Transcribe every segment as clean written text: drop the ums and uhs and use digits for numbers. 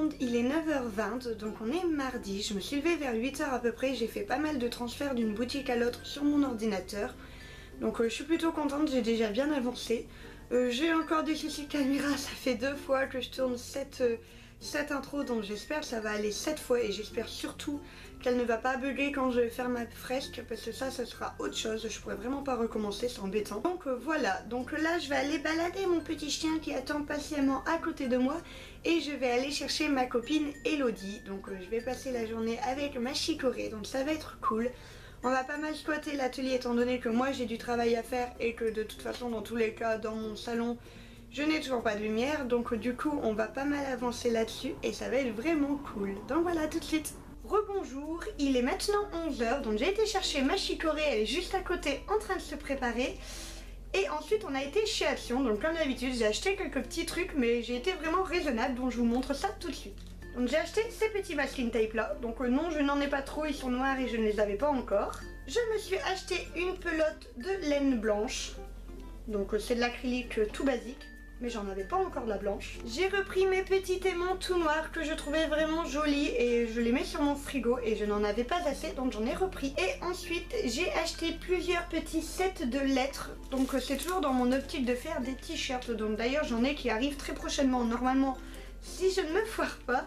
monde, il est 9h20, donc on est mardi. Je me suis levée vers 8h à peu près, j'ai fait pas mal de transferts d'une boutique à l'autre sur mon ordinateur. Donc je suis plutôt contente, j'ai déjà bien avancé. J'ai encore des soucis de caméra, ça fait 2 fois que je tourne cette intro, donc j'espère que ça va aller 7 fois et j'espère surtout qu'elle ne va pas bugger quand je vais faire ma fresque parce que ça sera autre chose, je pourrais vraiment pas recommencer, c'est embêtant. Donc voilà, donc là je vais aller balader mon petit chien qui attend patiemment à côté de moi et je vais aller chercher ma copine Elodie. Donc je vais passer la journée avec ma chicorée, donc ça va être cool. On va pas mal squatter l'atelier étant donné que moi j'ai du travail à faire et que de toute façon dans tous les cas dans mon salon je n'ai toujours pas de lumière, donc du coup on va pas mal avancer là-dessus et ça va être vraiment cool. Donc voilà, tout de suite. Rebonjour, il est maintenant 11h, donc j'ai été chercher ma chicorée, elle est juste à côté en train de se préparer. Et ensuite on a été chez Action, donc comme d'habitude j'ai acheté quelques petits trucs mais j'ai été vraiment raisonnable, donc je vous montre ça tout de suite. Donc j'ai acheté ces petits masking tape là, donc non je n'en ai pas trop, ils sont noirs et je ne les avais pas encore. Je me suis acheté une pelote de laine blanche, donc c'est de l'acrylique tout basique. Mais j'en avais pas encore de la blanche. J'ai repris mes petits aimants tout noirs que je trouvais vraiment jolis et je les mets sur mon frigo et je n'en avais pas assez donc j'en ai repris. Et ensuite j'ai acheté plusieurs petits sets de lettres, donc c'est toujours dans mon optique de faire des t-shirts, donc d'ailleurs j'en ai qui arrivent très prochainement normalement si je ne me foire pas.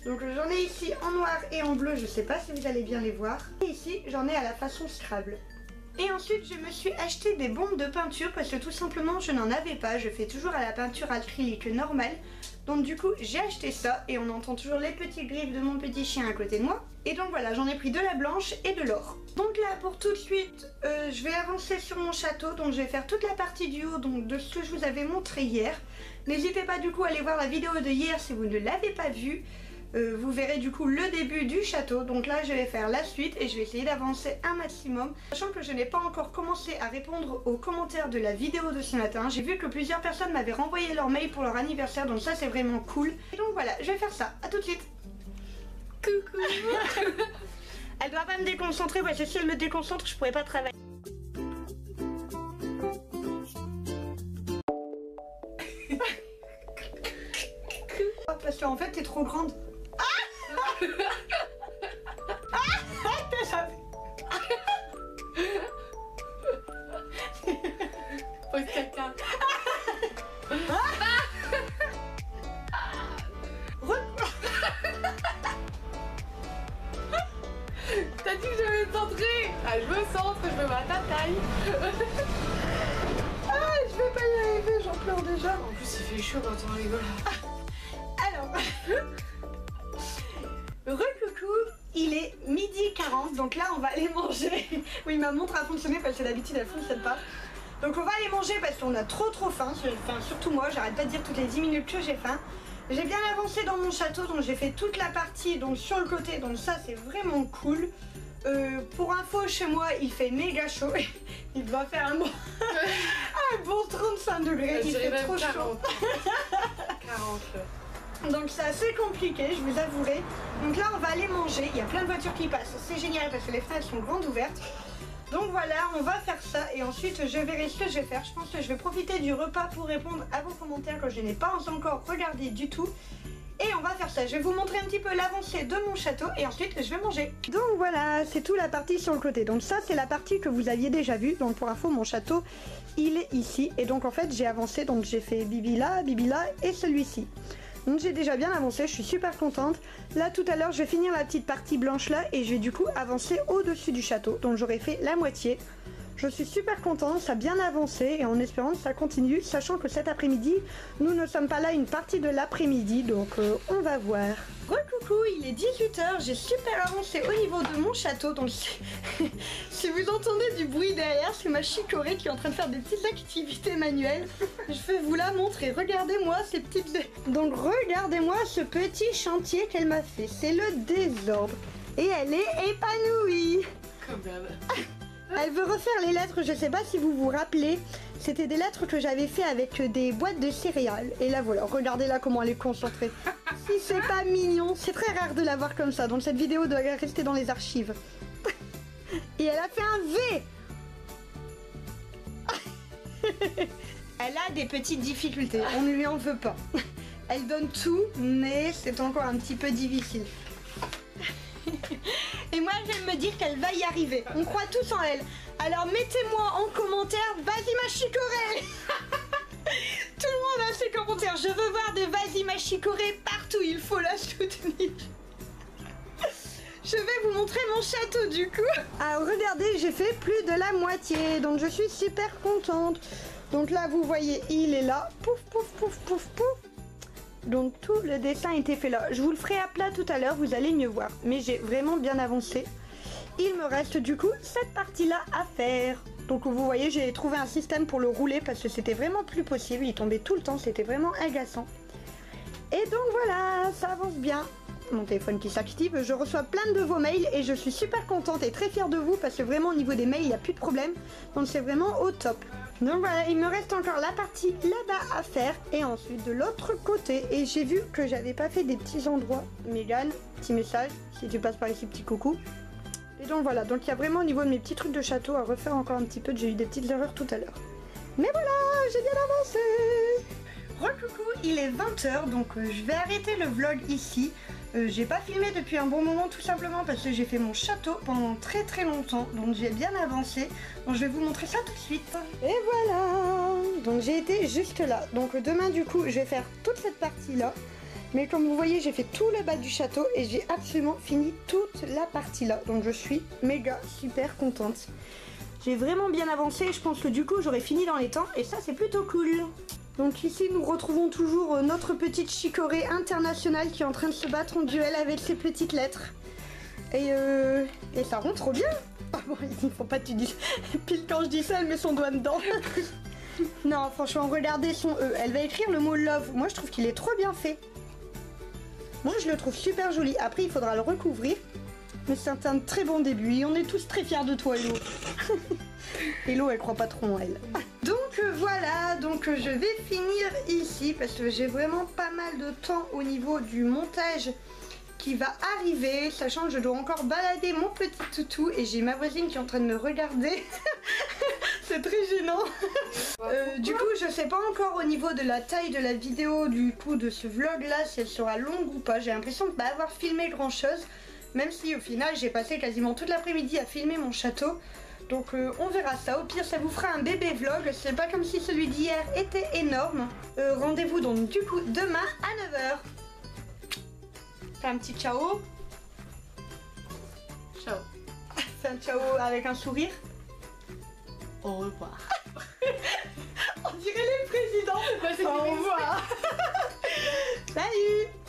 Donc j'en ai ici en noir et en bleu, je sais pas si vous allez bien les voir. Et ici j'en ai à la façon Scrabble. Et ensuite je me suis acheté des bombes de peinture parce que tout simplement je n'en avais pas, je fais toujours à la peinture acrylique normale. Donc du coup j'ai acheté ça et on entend toujours les petits griffes de mon petit chien à côté de moi. Et donc voilà, j'en ai pris de la blanche et de l'or. Donc là pour tout de suite je vais avancer sur mon château, donc je vais faire toute la partie du haut donc de ce que je vous avais montré hier. N'hésitez pas du coup à aller voir la vidéo de hier si vous ne l'avez pas vue. Vous verrez du coup le début du château, donc là je vais faire la suite et je vais essayer d'avancer un maximum. Sachant que je n'ai pas encore commencé à répondre aux commentaires de la vidéo de ce matin, j'ai vu que plusieurs personnes m'avaient renvoyé leur mail pour leur anniversaire, donc ça c'est vraiment cool. Et donc voilà, je vais faire ça, à tout de suite. Coucou. Elle doit pas me déconcentrer parce que si elle me déconcentre je pourrais pas travailler. Parce qu'en fait t'es trop grande. Pose caca. T'as dit que j'allais me centrer. Ah, je me centre, je me mets à ta taille. Ah, je vais pas y arriver, j'en pleure déjà. En plus, il fait chaud quand on rigole. Alors, recoucou, il est 12h40, donc là on va aller manger. Oui, ma montre a fonctionné parce que d'habitude elle fonctionne pas. Donc on va aller manger parce qu'on a trop faim, enfin surtout moi, j'arrête pas de dire toutes les 10 minutes que j'ai faim. J'ai bien avancé dans mon château, donc j'ai fait toute la partie donc sur le côté, donc ça c'est vraiment cool. Pour info, chez moi il fait méga chaud, il doit faire un bon 35 degrés, il fait trop 40. chaud. 40. Donc c'est assez compliqué, je vous avouerai. Donc là on va aller manger, il y a plein de voitures qui passent, c'est génial parce que les fenêtres sont grandes ouvertes. Donc voilà, on va faire ça et ensuite je verrai ce que je vais faire. Je pense que je vais profiter du repas pour répondre à vos commentaires que je n'ai pas encore regardé du tout. Et on va faire ça, je vais vous montrer un petit peu l'avancée de mon château et ensuite je vais manger. Donc voilà, c'est tout la partie sur le côté. Donc ça c'est la partie que vous aviez déjà vue. Donc pour info, mon château il est ici. Et donc en fait j'ai avancé, donc j'ai fait Bibi là et celui-ci. Donc j'ai déjà bien avancé, je suis super contente. Là tout à l'heure je vais finir la petite partie blanche là et je vais du coup avancer au-dessus du château. Donc j'aurai fait la moitié. Je suis super contente, ça a bien avancé et en espérant que ça continue, sachant que cet après-midi, nous ne sommes pas là une partie de l'après-midi, donc on va voir. Recoucou, il est 18h, j'ai super avancé au niveau de mon château, donc si vous entendez du bruit derrière, c'est ma chicorée qui est en train de faire des petites activités manuelles. Je vais vous la montrer, regardez-moi ces petites... Donc regardez-moi ce petit chantier qu'elle m'a fait, c'est le désordre. Et elle est épanouie. Comme d'hab. Elle veut refaire les lettres, je sais pas si vous vous rappelez, c'était des lettres que j'avais fait avec des boîtes de céréales. Et là voilà, regardez là comment elle est concentrée. Si c'est pas mignon, c'est très rare de la voir comme ça, donc cette vidéo doit rester dans les archives. Et elle a fait un V. Elle a des petites difficultés, on ne lui en veut pas. Elle donne tout, mais c'est encore un petit peu difficile. Et moi, j'aime me dire qu'elle va y arriver. On croit tous en elle. Alors mettez-moi en commentaire, vas-y ma chicorée. Tout le monde a ses commentaires. Je veux voir de vas-y ma chicorée partout. Il faut la soutenir. Je vais vous montrer mon château du coup. Alors regardez, j'ai fait plus de la moitié. Donc je suis super contente. Donc là, vous voyez, il est là. Pouf, pouf, pouf, pouf, pouf. Donc tout le dessin était fait là. Je vous le ferai à plat tout à l'heure, vous allez mieux voir. Mais j'ai vraiment bien avancé. Il me reste du coup cette partie-là à faire. Donc vous voyez, j'ai trouvé un système pour le rouler parce que c'était vraiment plus possible. Il tombait tout le temps, c'était vraiment agaçant. Et donc voilà, ça avance bien. Mon téléphone qui s'active, je reçois plein de vos mails et je suis super contente et très fière de vous parce que vraiment au niveau des mails, il n'y a plus de problème. Donc c'est vraiment au top. Donc voilà, il me reste encore la partie là-bas à faire et ensuite de l'autre côté. Et j'ai vu que j'avais pas fait des petits endroits. Mégane, petit message, si tu passes par ici, petit coucou. Et donc voilà, donc il y a vraiment au niveau de mes petits trucs de château à refaire encore un petit peu. J'ai eu des petites erreurs tout à l'heure. Mais voilà, j'ai bien avancé. Recoucou, il est 20h, donc je vais arrêter le vlog ici. J'ai pas filmé depuis un bon moment tout simplement parce que j'ai fait mon château pendant très longtemps, donc j'ai bien avancé. Donc je vais vous montrer ça tout de suite. Et voilà, donc j'ai été juste là. Donc demain du coup je vais faire toute cette partie là. Mais comme vous voyez, j'ai fait tout le bas du château et j'ai absolument fini toute la partie là. Donc je suis méga super contente. J'ai vraiment bien avancé, je pense que du coup j'aurai fini dans les temps et ça c'est plutôt cool. Donc ici nous retrouvons toujours notre petite chicorée internationale qui est en train de se battre en duel avec ses petites lettres. Et ça rend trop bien. Ah bon, il ne faut pas que tu dises. Pile quand je dis ça, elle met son doigt dedans. Non, franchement, regardez son E. Elle va écrire le mot love. Moi je trouve qu'il est trop bien fait. Moi je le trouve super joli. Après il faudra le recouvrir. Mais c'est un très bon début et on est tous très fiers de toi Hello. Hello elle croit pas trop en elle. Donc voilà, donc je vais finir ici parce que j'ai vraiment pas mal de temps au niveau du montage qui va arriver, sachant que je dois encore balader mon petit toutou et j'ai ma voisine qui est en train de me regarder. C'est très gênant. Du coup je sais pas encore au niveau de la taille de la vidéo du coup de ce vlog là si elle sera longue ou pas. J'ai l'impression de pas avoir filmé grand chose. Même si au final j'ai passé quasiment toute l'après-midi à filmer mon château. Donc on verra ça. Au pire ça vous fera un bébé vlog. C'est pas comme si celui d'hier était énorme. Rendez-vous donc du coup demain à 9h. Fais un petit ciao. Ciao. Fais un ciao avec un sourire. Au revoir. On dirait les présidents. Bah, Au revoir. Salut.